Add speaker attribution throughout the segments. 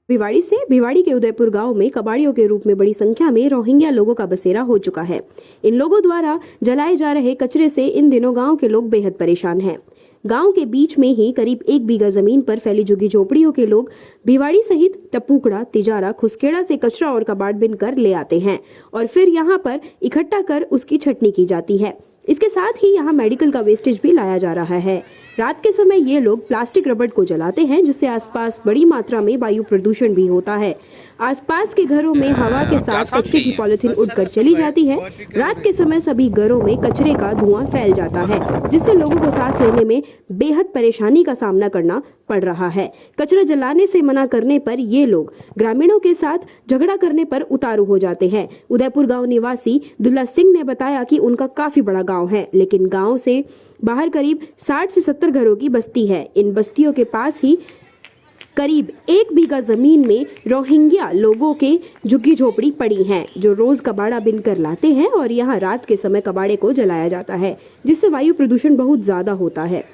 Speaker 1: भिवाड़ी से भिवाड़ी के उदयपुर गांव में कबाड़ियों के रूप में बड़ी संख्या में रोहिंग्या लोगों का बसेरा हो चुका है। इन लोगों द्वारा जलाए जा रहे कचरे से इन दिनों गांव के लोग बेहद परेशान हैं। गांव के बीच में ही करीब 1 बीघा जमीन पर फैली झुग्गी झोपड़ियों के लोग भिवाड़ी सहित टपूकड़ा, तिजारा, खुसकेड़ा से कचरा और कबाड़ बिन कर ले आते हैं और फिर यहाँ पर इकट्ठा कर उसकी छटनी की जाती है। इसके साथ ही यहाँ मेडिकल का वेस्टेज भी लाया जा रहा है। रात के समय ये लोग प्लास्टिक रबड़ को जलाते हैं, जिससे आसपास बड़ी मात्रा में वायु प्रदूषण भी होता है। आसपास के घरों में हवा के साथ कचरे की पॉलिथीन उड़कर चली जाती है। रात के समय सभी घरों में कचरे का धुआं फैल जाता है, जिससे लोगों को सांस लेने में बेहद परेशानी का सामना करना पड़ रहा है। कचरा जलाने से मना करने पर ये लोग ग्रामीणों के साथ झगड़ा करने पर उतारू हो जाते हैं। उदयपुर गांव निवासी दुल्ला सिंह ने बताया कि उनका काफी बड़ा गांव है, लेकिन गांव से बाहर करीब 60 से 70 घरों की बस्ती है। इन बस्तियों के पास ही करीब 1 बीघा जमीन में रोहिंग्या लोगों के झुग्गी झोपड़ी पड़ी हैं, जो रोज कबाड़ा बिन कर लाते हैं और यहाँ रात के समय कबाड़े को जलाया जाता है, जिससे वायु प्रदूषण बहुत ज्यादा होता है।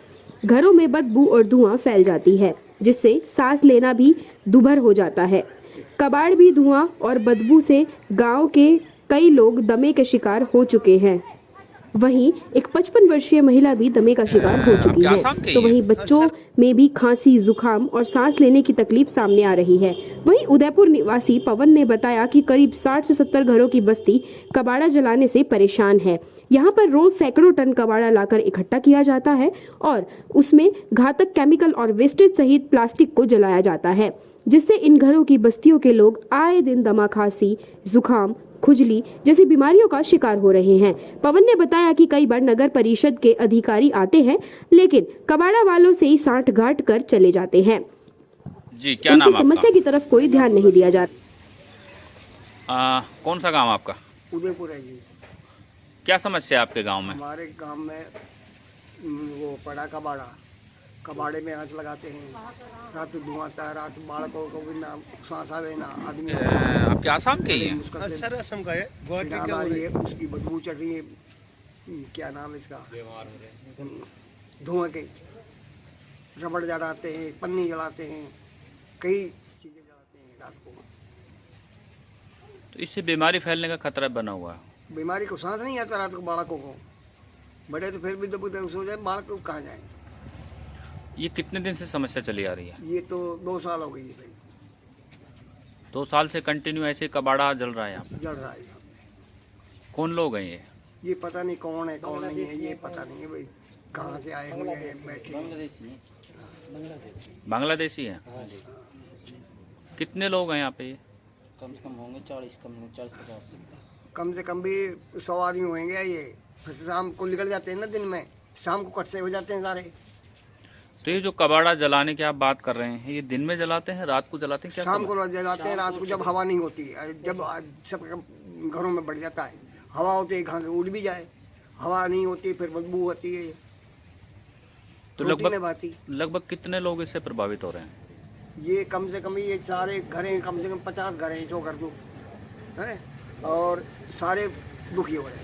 Speaker 1: घरों में बदबू और धुआं फैल जाती है, जिससे सांस लेना भी दुभर हो जाता है। कबाड़ भी धुआं और बदबू से गांव के कई लोग दमे के शिकार हो चुके हैं। वहीं एक 55 वर्षीय महिला भी दमे का शिकार हो चुकी है। तो वहीं बच्चों में भी खांसी, जुकाम और सांस लेने की तकलीफ सामने आ रही है। वहीं उदयपुर निवासी पवन ने बताया कि करीब 60 से 70 घरों की बस्ती कबाड़ा जलाने से परेशान है। यहाँ पर रोज सैकड़ों टन कबाड़ा लाकर इकट्ठा किया जाता है और उसमें घातक केमिकल और वेस्टेज सहित प्लास्टिक को जलाया जाता है, जिससे इन घरों की बस्तियों के लोग आए दिन दमा, खांसी, जुकाम, खुजली जैसी बीमारियों का शिकार हो रहे हैं। पवन ने बताया कि कई बार नगर परिषद के अधिकारी आते हैं, लेकिन कबाड़ा वालों से ही सांठ गांठ कर चले जाते हैं।
Speaker 2: जी, क्या नाम आपका?
Speaker 1: समस्या की तरफ कोई ध्यान नहीं दिया जाता।
Speaker 2: कौन सा गांव आपका?
Speaker 3: उदयपुर है जी।
Speaker 2: क्या समस्या है आपके गांव में?
Speaker 3: हमारे गांव में वो पड़ा कबाड़ा, कबाड़े में आँच लगाते हैं, रात धुआं आता है, रात बालकों को भी ना सांस आवे ना आदमी।
Speaker 2: आपके आसाम के ही हैं?
Speaker 3: सर असम का है, उसकी बदबू चढ़ रही है। क्या नाम इसका, धुआं के रबड़ जलाते हैं, पन्नी जलाते हैं, कई चीजें जलाते हैं रात को।
Speaker 2: तो इससे बीमारी फैलने का खतरा बना हुआ है।
Speaker 3: बीमारी को सांस नहीं आता रात को बालकों को, बड़े तो फिर भी दबे हो जाए, बालक को कहाँ जाए।
Speaker 2: ये कितने दिन से समस्या चली आ रही है?
Speaker 3: ये तो 2 साल हो गई है भाई।
Speaker 2: 2 साल से कंटिन्यू ऐसे कबाड़ा जल रहा है यहाँ पे?
Speaker 3: जल रहा है यहाँ पे।
Speaker 2: कौन लोग हैं
Speaker 3: ये पता नहीं कौन है कौन नहीं है, ये पता नहीं है भाई, कहाँ के आए हुए हैं, बैठे
Speaker 2: बांग्लादेशी हैं? कितने लोग हैं यहाँ पे?
Speaker 4: कम से कम होंगे 40-50।
Speaker 3: कम से कम भी 100 आदमी होंगे। ये फिर शाम को निकल जाते हैं ना, दिन में शाम को कट से हो जाते हैं सारे।
Speaker 2: तो ये जो कबाड़ा जलाने की आप बात कर रहे हैं, ये दिन में जलाते हैं, रात को जलाते हैं? क्या
Speaker 3: शाम को जलाते हैं, रात को जब हवा नहीं होती, जब सब घरों में बढ़ जाता है, हवा होती है घां उड़ भी जाए, हवा नहीं होती फिर बदबू होती है।
Speaker 2: तो लगभग कितने लोग इससे प्रभावित हो रहे हैं?
Speaker 3: ये कम से कम ये सारे घरें, कम से कम 50 घर हैं जो कर दो है, और सारे दुखी हो रहे हैं।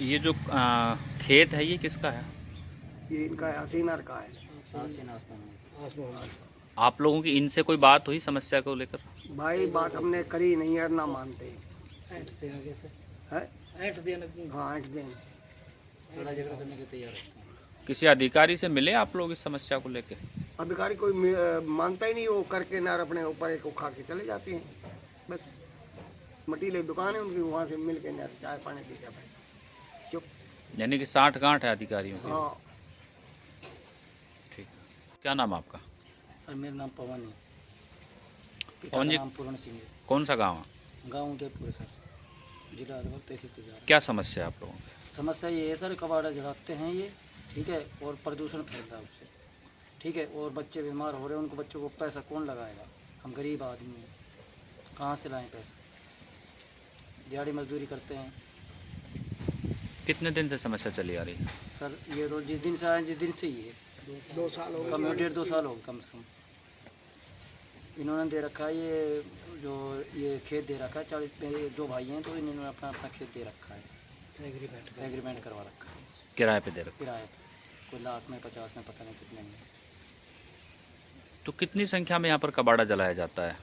Speaker 2: ये जो खेत है, ये किसका है?
Speaker 3: ये इनका हसीनार का है।
Speaker 2: आप लोगों की इनसे कोई बात हुई समस्या को लेकर?
Speaker 3: भाई बात हमने करी नहीं है, ना मानते हैं। 8 दिन
Speaker 4: झगड़ा करने के तैयार है।
Speaker 2: किसी अधिकारी से मिले आप लोग इस समस्या को लेकर?
Speaker 3: अधिकारी कोई मानता ही नहीं, वो करके ना अपने ऊपर एक खा के चले जाते हैं। बस मटीले दुकान है उनकी, वहाँ से मिल के ना चाय पानी पी के भाई चुप।
Speaker 2: यानी कि 60 गांठ है अधिकारियों की?
Speaker 3: हाँ।
Speaker 2: ठीक। क्या नाम आपका?
Speaker 4: सर मेरा नाम पवन है।
Speaker 2: पवन जी,
Speaker 4: नाम पूर्ण सिंह है।
Speaker 2: कौन सा गाँव है?
Speaker 4: गाँव उदयपुर सर, जिला अलवर, तहसील तिजारा।
Speaker 2: क्या समस्या है आप लोगों की?
Speaker 4: समस्या ये है सर, कबाड़ा जलाते हैं ये, ठीक है, और प्रदूषण फैलता है उससे, ठीक है, और बच्चे बीमार हो रहे हैं, उनको बच्चों को पैसा कौन लगाएगा? हम गरीब आदमी हैं, कहाँ से लाएं पैसा? दिहाड़ी मजदूरी करते हैं।
Speaker 2: कितने दिन से समस्या चली आ रही है?
Speaker 4: सर ये रोज जिस दिन से आए, जिस दिन से ही है,
Speaker 3: 2 साल हो
Speaker 4: कम
Speaker 3: गए।
Speaker 4: 1.5-2 साल हो गए कम से कम। इन्होंने दे रखा है ये जो ये खेत दे रखा है, 2 भाई हैं, तो इन्होंने अपना अपना खेत दे रखा है, एग्रीमेंट करवा रखा है,
Speaker 2: किराए पे दे रखा?
Speaker 4: किराए पे, कोई लाख में 50 में, पता नहीं कितने में।
Speaker 2: तो कितनी संख्या में यहाँ पर कबाड़ा जलाया जाता है?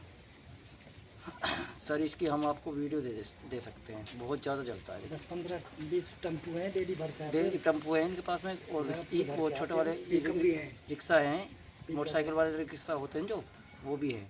Speaker 4: सर इसकी हम आपको वीडियो दे सकते हैं, बहुत ज़्यादा जलता है।
Speaker 5: 10-15-20 टेम्पू हैं डेली भर का।
Speaker 4: डेली टेम्पो है इनके पास में, और वो छोटे वाले
Speaker 3: पिकअप भी है।
Speaker 4: रिक्शा हैं, मोटरसाइकिल वाले रिक्शा होते हैं जो, वो भी है।